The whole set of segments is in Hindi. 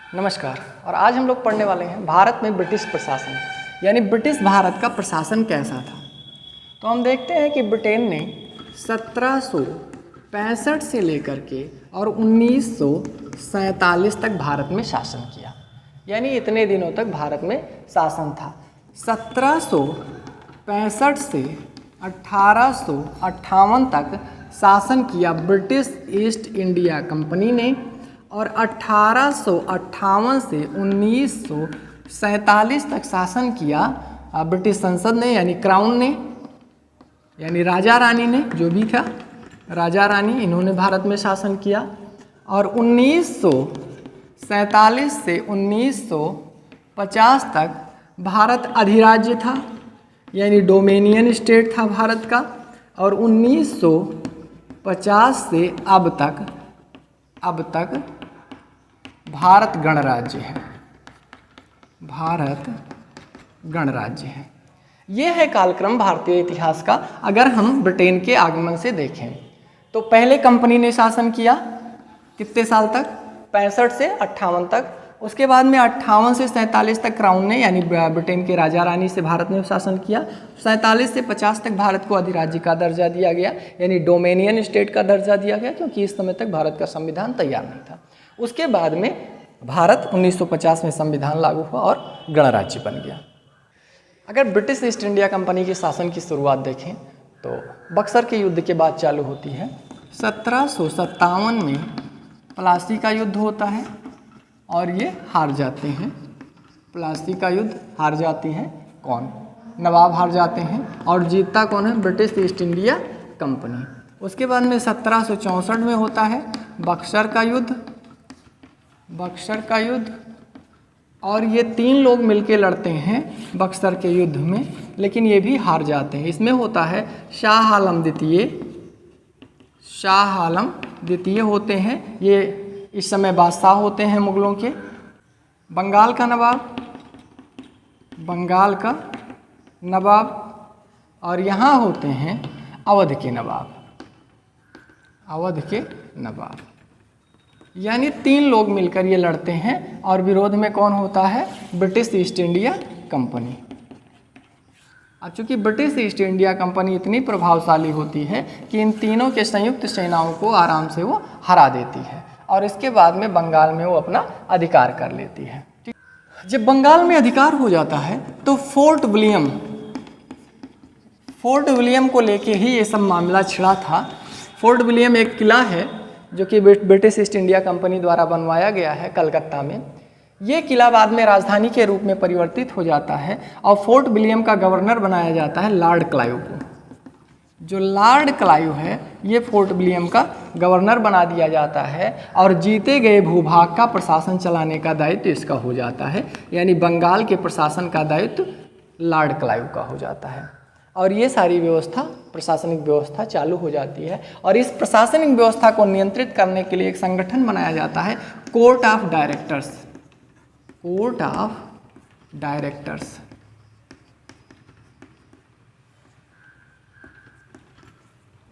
नमस्कार। और आज हम लोग पढ़ने वाले हैं भारत में ब्रिटिश प्रशासन, यानी ब्रिटिश भारत का प्रशासन कैसा था। तो हम देखते हैं कि ब्रिटेन ने 1765 से लेकर के और 1947 तक भारत में शासन किया, यानी इतने दिनों तक भारत में शासन था। 1765 से 1858 तक शासन किया ब्रिटिश ईस्ट इंडिया कंपनी ने, और 1858 से 1947 तक शासन किया ब्रिटिश संसद ने, यानी क्राउन ने, यानी राजा रानी ने, जो भी था राजा रानी, इन्होंने भारत में शासन किया। और 1947 से 1950 तक भारत अधिराज्य था, यानी डोमेनियन स्टेट था भारत का। और 1950 से अब तक भारत गणराज्य है। भारत गणराज्य है। ये है कालक्रम भारतीय इतिहास का। अगर हम ब्रिटेन के आगमन से देखें तो पहले कंपनी ने शासन किया कितने साल तक? 65 से 58 तक। उसके बाद में 58 से 47 तक क्राउन ने, यानी ब्रिटेन के राजा रानी से भारत में शासन किया। 47 से 50 तक भारत को अधिराज्य का दर्जा दिया गया, यानी डोमेनियन स्टेट का दर्जा दिया गया, क्योंकि इस समय तक भारत का संविधान तैयार नहीं था। उसके बाद में भारत 1950 में संविधान लागू हुआ और गणराज्य बन गया। अगर ब्रिटिश ईस्ट इंडिया कंपनी के शासन की शुरुआत देखें तो बक्सर के युद्ध के बाद चालू होती है। 1757 में प्लासी का युद्ध होता है और ये हार जाते हैं। प्लासी का युद्ध हार जाती हैं कौन? नवाब हार जाते हैं। और जीतता कौन है? British east India company. उसके बाद में 1764 में होता है बक्सर का युद्ध। और ये 3 लोग मिलके लड़ते हैं बक्सर के युद्ध में, लेकिन ये भी हार जाते हैं। इसमें होता है शाह आलम द्वितीय होते हैं। ये इस समय बादशाह होते हैं मुगलों के। बंगाल का नवाब, और यहाँ होते हैं अवध के नवाब। यानी 3 लोग मिलकर ये लड़ते हैं, और विरोध में कौन होता है? British east India company. अब चूंकि ब्रिटिश ईस्ट इंडिया कंपनी इतनी प्रभावशाली होती है कि इन तीनों के संयुक्त सेनाओं को आराम से वो हरा देती है, और इसके बाद में बंगाल में वो अपना अधिकार कर लेती है। जब बंगाल में अधिकार हो जाता है तो फोर्ट विलियम को लेके ही ये सब मामला छिड़ा था। फोर्ट विलियम एक किला है जो कि ब्रिटिश ईस्ट इंडिया कंपनी द्वारा बनवाया गया है कलकत्ता में। ये किला बाद में राजधानी के रूप में परिवर्तित हो जाता है, और फोर्ट विलियम का गवर्नर बनाया जाता है लॉर्ड क्लाइव को। जो लॉर्ड क्लाइव है, ये फोर्ट विलियम का गवर्नर बना दिया जाता है, और जीते गए भूभाग का प्रशासन चलाने का दायित्व इसका हो जाता है, यानी बंगाल के प्रशासन का दायित्व लॉर्ड क्लाइव का हो जाता है। और ये सारी व्यवस्था, प्रशासनिक व्यवस्था चालू हो जाती है। और इस प्रशासनिक व्यवस्था को नियंत्रित करने के लिए एक संगठन बनाया जाता है, कोर्ट ऑफ डायरेक्टर्स।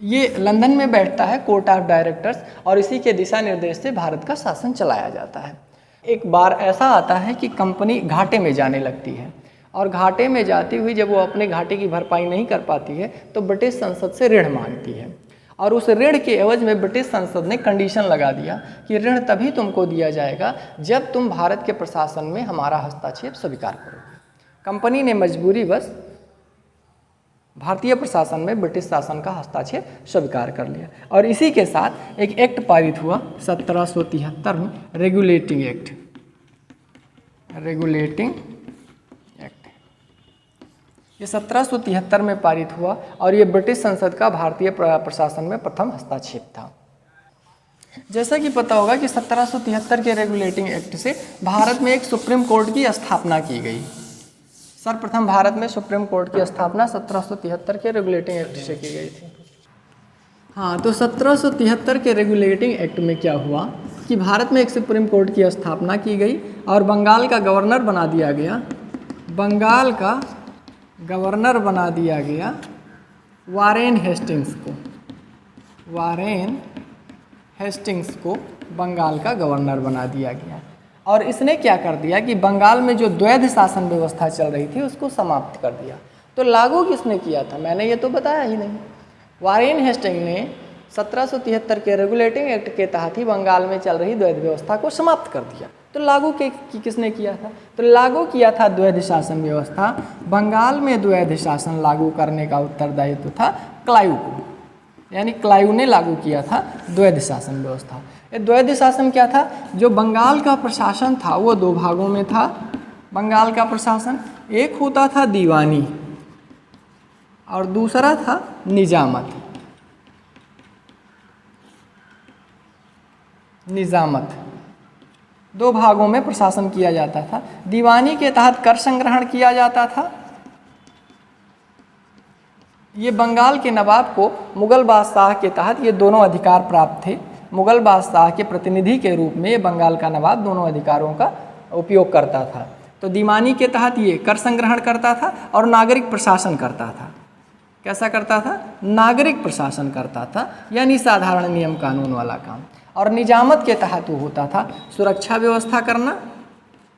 ये लंदन में बैठता है कोर्ट ऑफ डायरेक्टर्स, और इसी के दिशा निर्देश से भारत का शासन चलाया जाता है। एक बार ऐसा आता है कि कंपनी घाटे में जाने लगती है, और घाटे में जाती हुई जब वो अपने घाटे की भरपाई नहीं कर पाती है तो ब्रिटिश संसद से ऋण मांगती है। और उस ऋण के एवज में ब्रिटिश संसद ने कंडीशन लगा दिया कि ऋण तभी तुमको दिया जाएगा जब तुम भारत के प्रशासन में हमारा हस्तक्षेप स्वीकार करोगे। कंपनी ने मजबूरीवश भारतीय प्रशासन में ब्रिटिश शासन का हस्तक्षेप स्वीकार कर लिया, और इसी के साथ एक एक्ट पारित हुआ 1773 में, रेगुलेटिंग एक्ट। ये 1773 में पारित हुआ, और ये ब्रिटिश संसद का भारतीय प्रशासन में प्रथम हस्तक्षेप था। जैसा कि पता होगा कि 1773 के रेगुलेटिंग एक्ट से भारत में एक सुप्रीम कोर्ट की स्थापना की गई। सर्वप्रथम भारत में सुप्रीम कोर्ट की स्थापना 1773 के रेगुलेटिंग एक्ट से की गई थी। हाँ, तो 1773 के रेगुलेटिंग एक्ट में क्या हुआ कि भारत में एक सुप्रीम कोर्ट की स्थापना की गई, और बंगाल का गवर्नर बना दिया गया। वारेन हेस्टिंग्स को बंगाल का गवर्नर बना दिया गया। और इसने क्या कर दिया कि बंगाल में जो द्वैध शासन व्यवस्था चल रही थी उसको समाप्त कर दिया। तो लागू किसने किया था, मैंने ये तो बताया ही नहीं। वारेन हेस्टिंग ने 1773 के रेगुलेटिंग एक्ट के तहत ही बंगाल में चल रही द्वैध व्यवस्था को समाप्त कर दिया। तो लागू किसने किया था, तो लागू किया था द्वैध शासन व्यवस्था। बंगाल में द्वैध शासन लागू करने का उत्तरदायित्व था क्लाइव को, यानी क्लाइव ने लागू किया था द्वैध शासन व्यवस्था। ये द्वैध शासन क्या था, जो बंगाल का प्रशासन था वो दो भागों में था। बंगाल का प्रशासन एक होता था दीवानी और दूसरा था निजामत। दो भागों में प्रशासन किया जाता था। दीवानी के तहत कर संग्रहण किया जाता था। ये बंगाल के नवाब को मुगल बादशाह के तहत ये दोनों अधिकार प्राप्त थे। मुगल बादशाह के प्रतिनिधि के रूप में ये बंगाल का नवाब दोनों अधिकारों का उपयोग करता था। तो दीवानी के तहत ये कर संग्रहण करता था और नागरिक प्रशासन करता था। कैसा करता था, नागरिक प्रशासन करता था, यानी साधारण नियम कानून वाला काम। और निजामत के तहत वो होता था सुरक्षा व्यवस्था करना,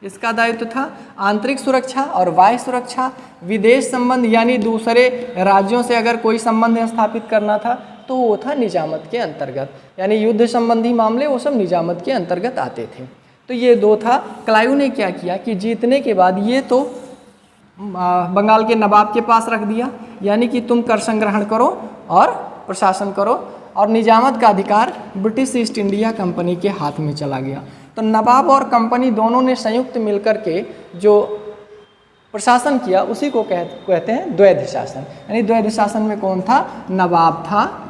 इसका दायित्व था। आंतरिक सुरक्षा और बाह्य सुरक्षा, विदेश संबंध यानी दूसरे राज्यों से अगर कोई संबंध स्थापित करना था तो वो था निजामत के अंतर्गत, यानी युद्ध संबंधी मामले वो सब निजामत के अंतर्गत आते थे। तो ये दो था। क्लाइव ने क्या किया कि जीतने के बाद ये तो बंगाल के नवाब के पास रख दिया, यानी कि तुम कर संग्रहण करो और प्रशासन करो, और निजामत का अधिकार ब्रिटिश ईस्ट इंडिया कंपनी के हाथ में चला गया। तो नवाब और कंपनी दोनों ने संयुक्त मिलकर के जो प्रशासन किया उसी को कहते हैं द्वैध शासन। यानी द्वैध शासन में कौन था, नवाब था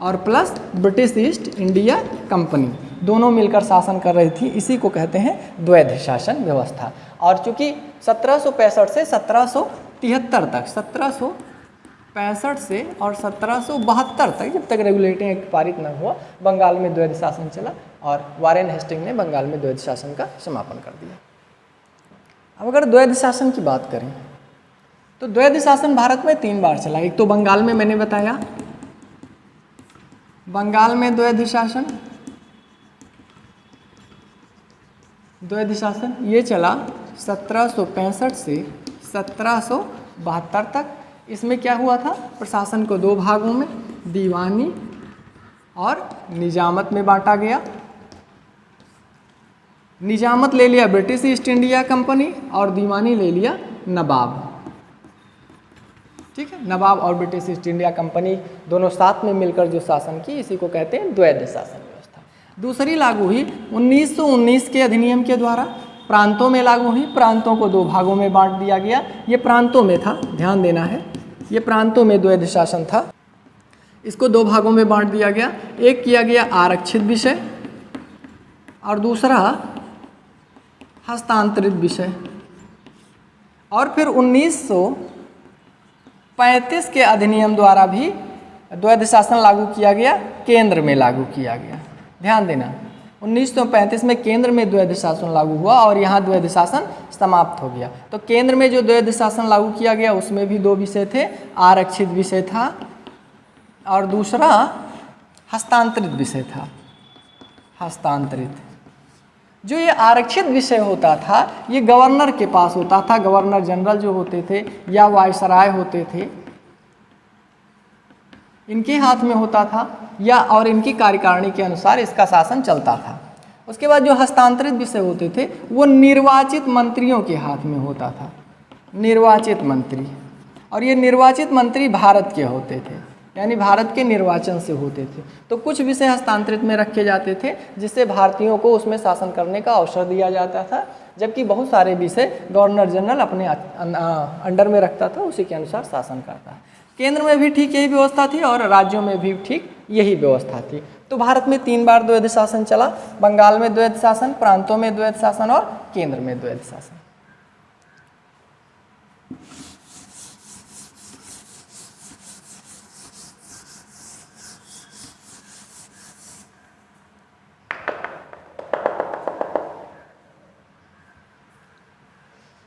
और plus British east India company, दोनों मिलकर शासन कर रही थी। इसी को कहते हैं द्वैध शासन व्यवस्था। और चूंकि 1765 से 1773 तक, 1765 से और 1772 तक, जब तक रेगुलेटिंग एक्ट पारित न हुआ, बंगाल में द्वैध शासन चला और वारेन हेस्टिंग ने बंगाल में द्वैध शासन का समापन कर दिया। अब अगर द्वैध शासन की बात करें तो द्वैध शासन भारत में 3 बार चला। एक तो बंगाल में मैंने बताया, बंगाल में द्वैध शासन ये चला 1765 से 1772 तक। इसमें क्या हुआ था, प्रशासन को दो भागों में, दीवानी और निजामत में बांटा गया। निजामत ले लिया ब्रिटिश ईस्ट इंडिया कंपनी और दीवानी ले लिया नवाब। ठीक है, नवाब और ब्रिटिश ईस्ट इंडिया कंपनी दोनों साथ में मिलकर जो शासन की, इसी को कहते हैं द्वैध शासन व्यवस्था। दूसरी लागू हुई 1919 के अधिनियम के द्वारा, प्रांतों में लागू हुई। प्रांतों को दो भागों में बांट दिया गया। ये प्रांतों में था, ध्यान देना है, ये प्रांतों में द्वैध शासन था। इसको दो भागों में बांट दिया गया। एक किया गया आरक्षित विषय और दूसरा हस्तांतरित विषय। और फिर 1935 के अधिनियम द्वारा भी द्वैध शासन लागू किया गया, केंद्र में लागू किया गया। ध्यान देना, 1935 में केंद्र में द्वैध शासन लागू हुआ और यहाँ द्वैध शासन समाप्त हो गया। तो केंद्र में जो द्वैध शासन लागू किया गया उसमें भी दो विषय थे, आरक्षित विषय था और दूसरा हस्तांतरित विषय था। हस्तांतरित, जो ये आरक्षित विषय होता था ये गवर्नर के पास होता था। गवर्नर जनरल जो होते थे या वायसराय होते थे, इनके हाथ में होता था, या और इनकी कार्यकारिणी के अनुसार इसका शासन चलता था। उसके बाद जो हस्तांतरित विषय होते थे वो निर्वाचित मंत्रियों के हाथ में होता था, निर्वाचित मंत्री। और ये निर्वाचित मंत्री भारत के होते थे, यानी भारत के निर्वाचन से होते थे। तो कुछ विषय हस्तांतरित में रखे जाते थे जिससे भारतीयों को उसमें शासन करने का अवसर दिया जाता था, जबकि बहुत सारे विषय गवर्नर जनरल अपने अंडर में रखता था, उसी के अनुसार शासन करता है। केंद्र में भी ठीक यही व्यवस्था थी और राज्यों में भी ठीक यही व्यवस्था थी। तो भारत में 3 बार द्वैध शासन चला, बंगाल में द्वैध शासन, प्रांतों में द्वैध शासन और केंद्र में द्वैध शासन।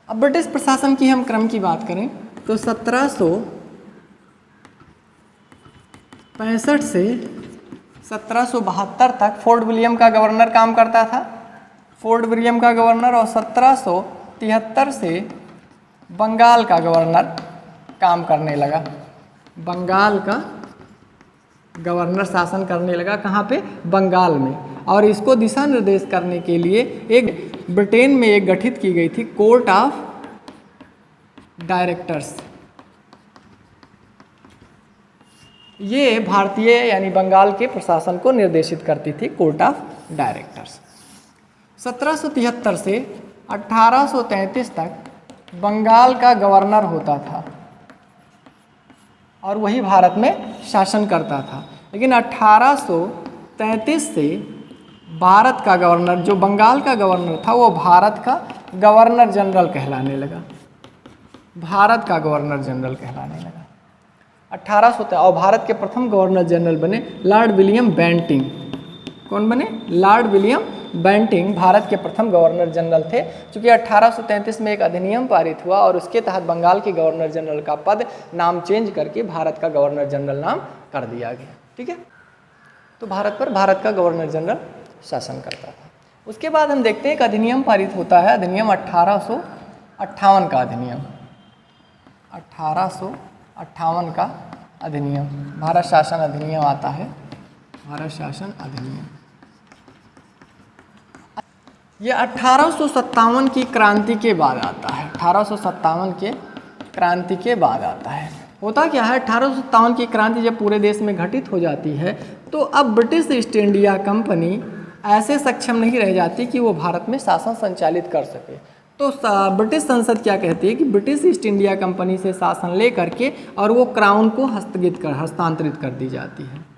अब ब्रिटिश प्रशासन की हम क्रम की बात करें तो 1765 से 1772 तक फोर्ट विलियम का गवर्नर काम करता था। फोर्ट विलियम का गवर्नर, और 1773 से बंगाल का गवर्नर काम करने लगा। बंगाल का गवर्नर शासन करने लगा, कहाँ पे? बंगाल में। और इसको दिशा निर्देश करने के लिए एक ब्रिटेन में एक गठित की गई थी कोर्ट ऑफ डायरेक्टर्स। ये भारतीय यानी बंगाल के प्रशासन को निर्देशित करती थी, कोर्ट ऑफ डायरेक्टर्स। 1773 से 1833 तक बंगाल का गवर्नर होता था और वही भारत में शासन करता था। लेकिन 1833 से भारत का गवर्नर, जो बंगाल का गवर्नर था, वो भारत का गवर्नर जनरल कहलाने लगा। भारत का गवर्नर जनरल कहलाने लगा 1800। और भारत के प्रथम गवर्नर जनरल बने लॉर्ड विलियम बेंटिंग। कौन बने? लॉर्ड विलियम बेंटिंग भारत के प्रथम गवर्नर जनरल थे। चूँकि 1833 में एक अधिनियम पारित हुआ और उसके तहत बंगाल के गवर्नर जनरल का पद नाम चेंज करके भारत का गवर्नर जनरल नाम कर दिया गया। ठीक है, तो भारत पर भारत का गवर्नर जनरल शासन करता था। उसके बाद हम देखते हैं एक अधिनियम पारित होता है, अधिनियम 1858 का अधिनियम। 1858 का अधिनियम, भारत शासन अधिनियम आता है, भारत शासन अधिनियम। ये 1857 की क्रांति के बाद आता है। 1857 के क्रांति के बाद आता है। होता क्या है, 1857 की क्रांति जब पूरे देश में घटित हो जाती है तो अब ब्रिटिश ईस्ट इंडिया कंपनी ऐसे सक्षम नहीं रह जाती कि वो भारत में शासन संचालित कर सके। तो ब्रिटिश संसद क्या कहती है कि ब्रिटिश ईस्ट इंडिया कंपनी से शासन ले करके और वो क्राउन को हस्तांतरित कर दी जाती है।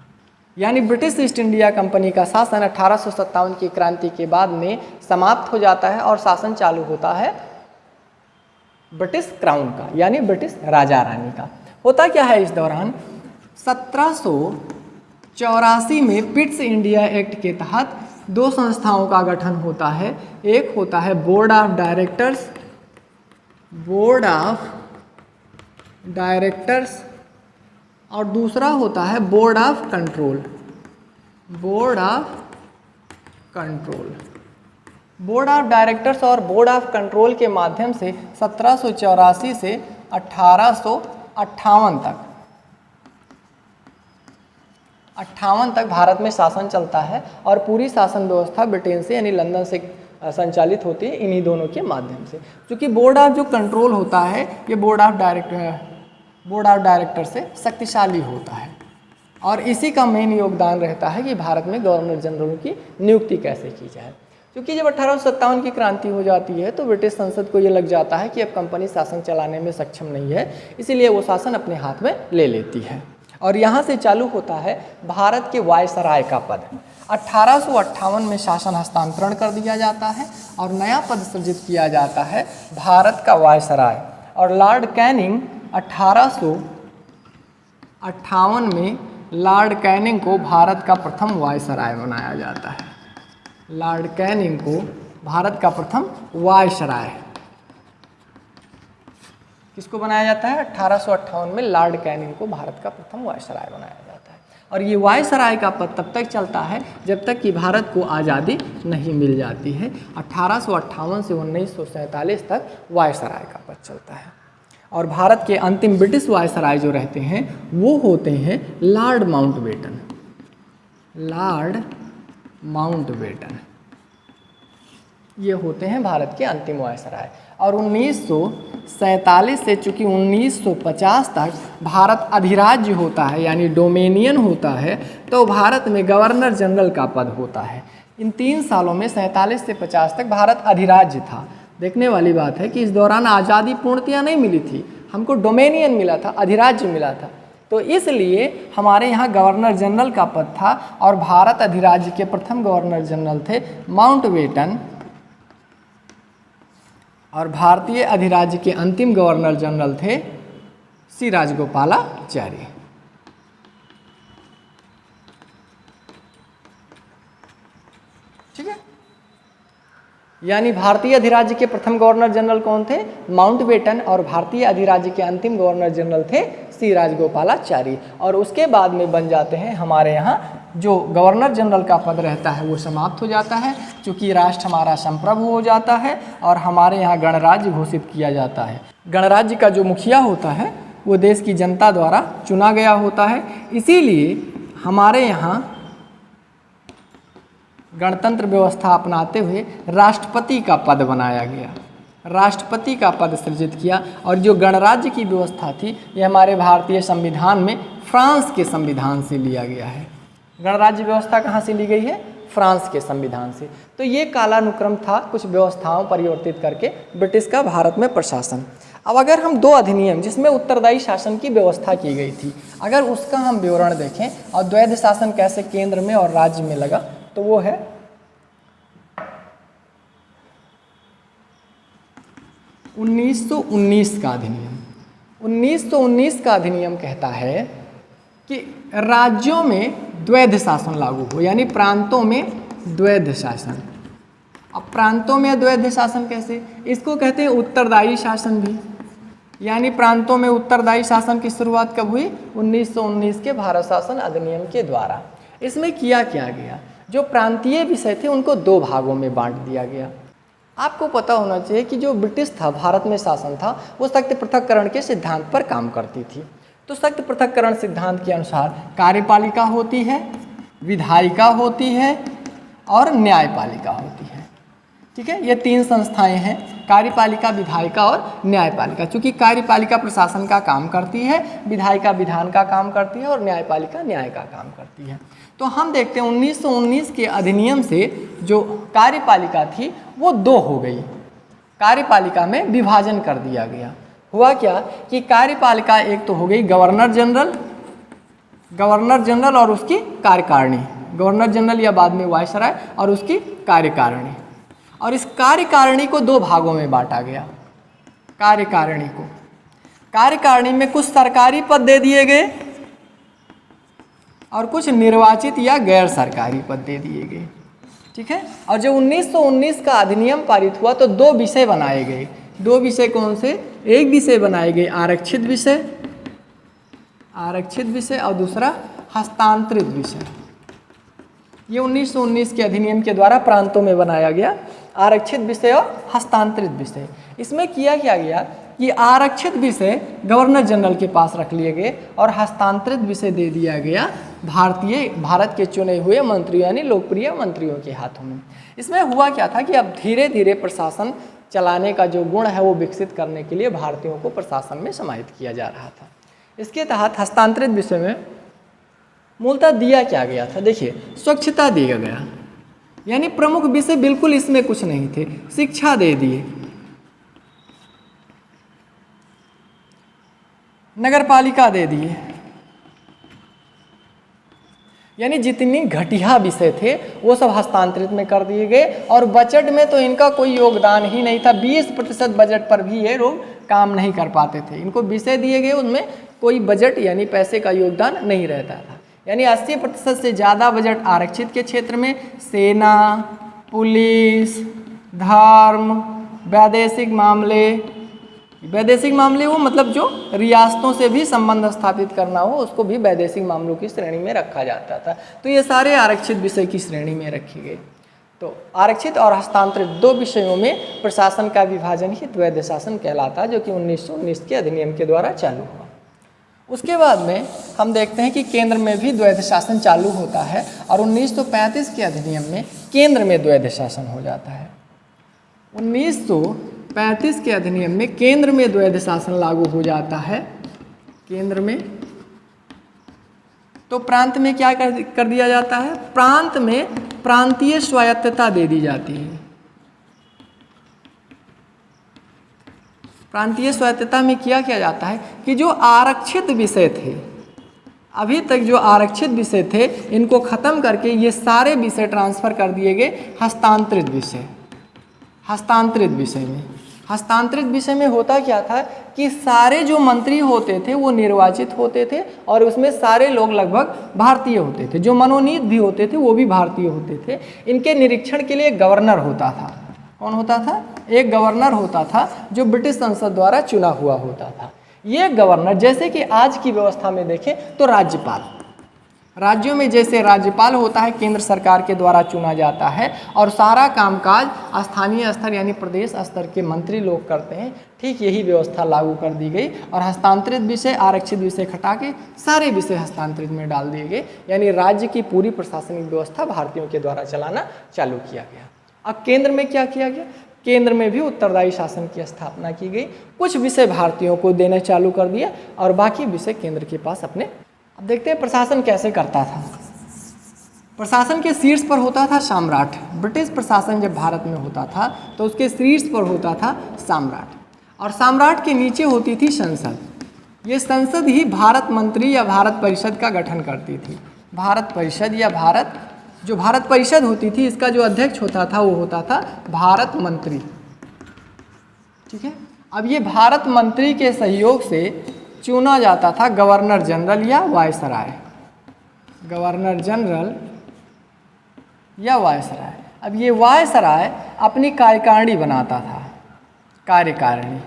यानी ब्रिटिश ईस्ट इंडिया कंपनी का शासन 1857 की क्रांति के बाद में समाप्त हो जाता है और शासन चालू होता है ब्रिटिश क्राउन का, यानी ब्रिटिश राजा रानी का। होता क्या है इस दौरान, 1784 में पिट्स इंडिया एक्ट के तहत दो संस्थाओं का गठन होता है। एक होता है board of directors, board of directors, और दूसरा होता है board of control, board of control. Board of directors और बोर्ड ऑफ कंट्रोल के माध्यम से 1784 से 1858 तक भारत में शासन चलता है और पूरी शासन व्यवस्था ब्रिटेन से यानी लंदन से संचालित होती है इन्हीं दोनों के माध्यम से। क्योंकि बोर्ड ऑफ जो कंट्रोल होता है ये बोर्ड ऑफ डायरेक्टर से शक्तिशाली होता है और इसी का मेन योगदान रहता है कि भारत में गवर्नर जनरल की नियुक्ति कैसे की जाए। क्योंकि जब 1857 की क्रांति हो जाती है तो ब्रिटिश संसद को ये लग जाता है कि अब कंपनी शासन चलाने में सक्षम नहीं है, इसीलिए वो शासन अपने हाथ में ले लेती है और यहाँ से चालू होता है भारत के वायसराय का पद। 1858 में शासन हस्तांतरण कर दिया जाता है और नया पद सृजित किया जाता है भारत का वायसराय। और लॉर्ड कैनिंग 1858 में लॉर्ड कैनिंग को भारत का प्रथम वायसराय बनाया जाता है। लॉर्ड कैनिंग को भारत का प्रथम वायसराय किसको बनाया जाता है? 1858 में लॉर्ड कैनिंग को भारत का प्रथम वायसराय बनाया जाता है। और ये वायसराय का पद तब तक चलता है जब तक कि भारत को आज़ादी नहीं मिल जाती है। 1858 से 1947 तक वायसराय का पद चलता है। और भारत के अंतिम ब्रिटिश वायसराय जो रहते हैं वो होते हैं लॉर्ड माउंटबेटन। लॉर्ड माउंटबेटन ये होते हैं भारत के अंतिम वायसराय। और 1947 से चूँकि 1950 तक भारत अधिराज्य होता है यानी डोमेनियन होता है, तो भारत में गवर्नर जनरल का पद होता है। इन 3 सालों में 47 से 50 तक भारत अधिराज्य था। देखने वाली बात है कि इस दौरान आज़ादी पूर्णतया नहीं मिली थी, हमको डोमेनियन मिला था, अधिराज्य मिला था। तो इसलिए हमारे यहाँ गवर्नर जनरल का पद था और भारत अधिराज्य के प्रथम गवर्नर जनरल थे माउंटबेटन और भारतीय अधिराज्य के अंतिम गवर्नर जनरल थे सी राजगोपालाचारी। ठीक है, यानी भारतीय अधिराज्य के प्रथम गवर्नर जनरल कौन थे? माउंटबेटन। और भारतीय अधिराज्य के अंतिम गवर्नर जनरल थे सी राजगोपालाचारी। और उसके बाद में बन जाते हैं हमारे यहाँ जो गवर्नर जनरल का पद रहता है वो समाप्त हो जाता है, चूँकि राष्ट्र हमारा संप्रभु हो जाता है और हमारे यहाँ गणराज्य घोषित किया जाता है। गणराज्य का जो मुखिया होता है वो देश की जनता द्वारा चुना गया होता है, इसीलिए हमारे यहाँ गणतंत्र व्यवस्था अपनाते हुए राष्ट्रपति का पद बनाया गया, राष्ट्रपति का पद सृजित किया। और जो गणराज्य की व्यवस्था थी ये हमारे भारतीय संविधान में फ्रांस के संविधान से लिया गया है। गणराज्य व्यवस्था कहाँ से ली गई है? फ्रांस के संविधान से। तो ये कालानुक्रम था कुछ व्यवस्थाओं परिवर्तित करके ब्रिटिश का भारत में प्रशासन। अब अगर हम दो अधिनियम जिसमें उत्तरदायी शासन की व्यवस्था की गई थी, अगर उसका हम विवरण देखें और द्वैध शासन कैसे केंद्र में और राज्य में लगा, तो वो है 1919 का अधिनियम। 1919 का अधिनियम कहता है कि राज्यों में द्वैध शासन लागू हो, यानी प्रांतों में द्वैध शासन। अब प्रांतों में द्वैध शासन कैसे? इसको कहते हैं उत्तरदायी शासन भी, यानी प्रांतों में उत्तरदायी शासन की शुरुआत कब हुई? 1919 के भारत शासन अधिनियम के द्वारा। इसमें किया क्या गया? जो प्रांतीय विषय थे उनको दो भागों में बांट दिया गया। आपको पता होना चाहिए कि जो ब्रिटिश था, भारत में शासन था, वो सख्त पृथक्करण के सिद्धांत पर काम करती थी। तो सख्त पृथक्करण सिद्धांत के अनुसार कार्यपालिका होती है, विधायिका होती है और न्यायपालिका होती है। ठीक है, ये तीन संस्थाएं हैं, कार्यपालिका, विधायिका और न्यायपालिका। चूँकि कार्यपालिका प्रशासन का काम करती है, विधायिका विधान का काम करती है और न्यायपालिका न्याय का काम करती है। तो हम देखते हैं 1919 के अधिनियम से जो कार्यपालिका थी वो दो हो गई, कार्यपालिका में विभाजन कर दिया गया। हुआ क्या कि कार्यपालिका एक तो हो गई गवर्नर जनरल और उसकी कार्यकारिणी, गवर्नर जनरल या बाद में वायसराय और उसकी कार्यकारिणी। और इस कार्यकारिणी को दो भागों में बांटा गया। कार्यकारिणी में कुछ सरकारी पद दे दिए गए और कुछ निर्वाचित या गैर सरकारी पद दे दिए गए। ठीक है, और जब 1919 का अधिनियम पारित हुआ तो दो विषय बनाए गए। दो विषय कौन से? एक विषय बनाए गए आरक्षित विषय और दूसरा हस्तांतरित विषय। ये 1919 के अधिनियम के द्वारा प्रांतों में बनाया गया, आरक्षित विषय और हस्तांतरित विषय। इसमें किया क्या गया कि आरक्षित विषय गवर्नर जनरल के पास रख लिए गए और हस्तांतरित विषय दे दिया गया भारत के चुने हुए मंत्रियों यानी लोकप्रिय मंत्रियों के हाथों में। इसमें हुआ क्या था कि अब धीरे धीरे प्रशासन चलाने का जो गुण है वो विकसित करने के लिए भारतीयों को प्रशासन में समाहित किया जा रहा था। इसके तहत हस्तांतरित विषय में मूलतः दिया क्या गया था? देखिए, स्वच्छता दिया गया, यानी प्रमुख विषय बिल्कुल इसमें कुछ नहीं थे। शिक्षा दे दिए, नगरपालिका दे दिए, यानी जितनी घटिया विषय थे वो सब हस्तांतरित में कर दिए गए। और बजट में तो इनका कोई योगदान ही नहीं था, 20% बजट पर भी ये लोग काम नहीं कर पाते थे। इनको विषय दिए गए, उनमें कोई बजट यानी पैसे का योगदान नहीं रहता था। यानी 80% से ज़्यादा बजट आरक्षित के क्षेत्र में सेना, पुलिस, धर्म, वैदेशिक मामले वो मतलब जो रियासतों से भी संबंध स्थापित करना हो उसको भी वैदेशिक मामलों की श्रेणी में रखा जाता था। तो ये सारे आरक्षित विषय की श्रेणी में रखे गए। तो आरक्षित और हस्तांतरित दो विषयों में प्रशासन का विभाजन ही द्वैध शासन कहलाता, जो कि 1919 के अधिनियम के द्वारा चालू हुआ। उसके बाद में हम देखते हैं कि केंद्र में भी द्वैध शासन चालू होता है और 1935 के अधिनियम में केंद्र में द्वैध शासन हो जाता है। 1935 के अधिनियम में केंद्र में द्वैध शासन लागू हो जाता है। केंद्र में तो प्रांत में क्या कर दिया जाता है? प्रांत में प्रांतीय स्वायत्तता दे दी जाती है। प्रांतीय स्वायत्तता में किया जाता है कि जो आरक्षित विषय थे, अभी तक जो आरक्षित विषय थे, इनको खत्म करके ये सारे विषय ट्रांसफर कर दिए गए हस्तांतरित विषय में होता क्या था कि सारे जो मंत्री होते थे वो निर्वाचित होते थे और उसमें सारे लोग लगभग भारतीय होते थे। जो मनोनीत भी होते थे वो भी भारतीय होते थे। इनके निरीक्षण के लिए गवर्नर होता था। कौन होता था? एक गवर्नर होता था जो ब्रिटिश संसद द्वारा चुना हुआ होता था। ये गवर्नर, जैसे कि आज की व्यवस्था में देखें तो राज्यपाल, राज्यों में जैसे राज्यपाल होता है केंद्र सरकार के द्वारा चुना जाता है और सारा कामकाज स्थानीय स्तर यानी प्रदेश स्तर के मंत्री लोग करते हैं, ठीक यही व्यवस्था लागू कर दी गई और हस्तांतरित विषय आरक्षित विषय हटा के सारे विषय हस्तांतरित में डाल दिए गए, यानी राज्य की पूरी प्रशासनिक व्यवस्था भारतीयों के द्वारा चलाना चालू किया गया। अब केंद्र में क्या किया गया? केंद्र में भी उत्तरदायी शासन की स्थापना की गई, कुछ विषय भारतीयों को देना चालू कर दिया और बाकी विषय केंद्र के पास अपने। अब देखते हैं प्रशासन कैसे करता था। प्रशासन के शीर्ष पर होता था सम्राट। ब्रिटिश प्रशासन जब भारत में होता था तो उसके शीर्ष पर होता था सम्राट और सम्राट के नीचे होती थी संसद। ये संसद ही भारत मंत्री या भारत परिषद का गठन करती थी। भारत परिषद या भारत परिषद होती थी, इसका जो अध्यक्ष होता था वो होता था भारत मंत्री। ठीक है, अब ये भारत मंत्री के सहयोग से चुना जाता था गवर्नर जनरल या वायसराय। गवर्नर जनरल या वायसराय। अब ये वायसराय अपनी कार्यकारिणी बनाता था, कार्यकारिणी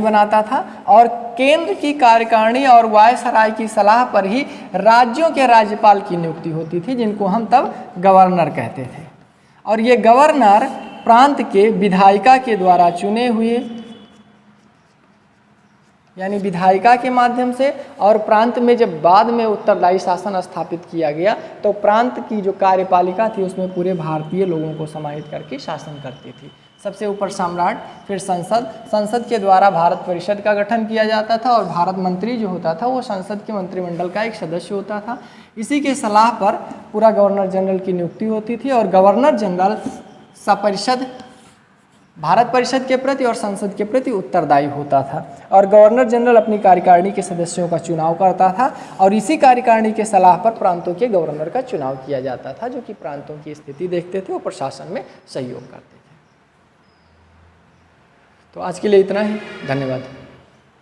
बनाता था और केंद्र की कार्यकारिणी और वायसराय की सलाह पर ही राज्यों के राज्यपाल की नियुक्ति होती थी, जिनको हम तब गवर्नर कहते थे। और ये गवर्नर प्रांत के विधायिका के द्वारा चुने हुए, यानी विधायिका के माध्यम से, और प्रांत में जब बाद में उत्तरदायी शासन स्थापित किया गया तो प्रांत की जो कार्यपालिका थी उसमें पूरे भारतीय लोगों को समाहित करके शासन करती थी। सबसे ऊपर सम्राट, फिर संसद के द्वारा भारत परिषद का गठन किया जाता था और भारत मंत्री जो होता था वो संसद के मंत्रिमंडल का एक सदस्य होता था। इसी के सलाह पर पूरा गवर्नर जनरल की नियुक्ति होती थी और गवर्नर जनरल सपरिषद भारत परिषद के प्रति और संसद के प्रति उत्तरदायी होता था और गवर्नर जनरल अपनी कार्यकारिणी के सदस्यों का चुनाव करता था और इसी कार्यकारिणी के सलाह पर प्रांतों के गवर्नर का चुनाव किया जाता था, जो कि प्रांतों की स्थिति देखते थे और प्रशासन में सहयोग करते थे। तो आज के लिए इतना ही, धन्यवाद।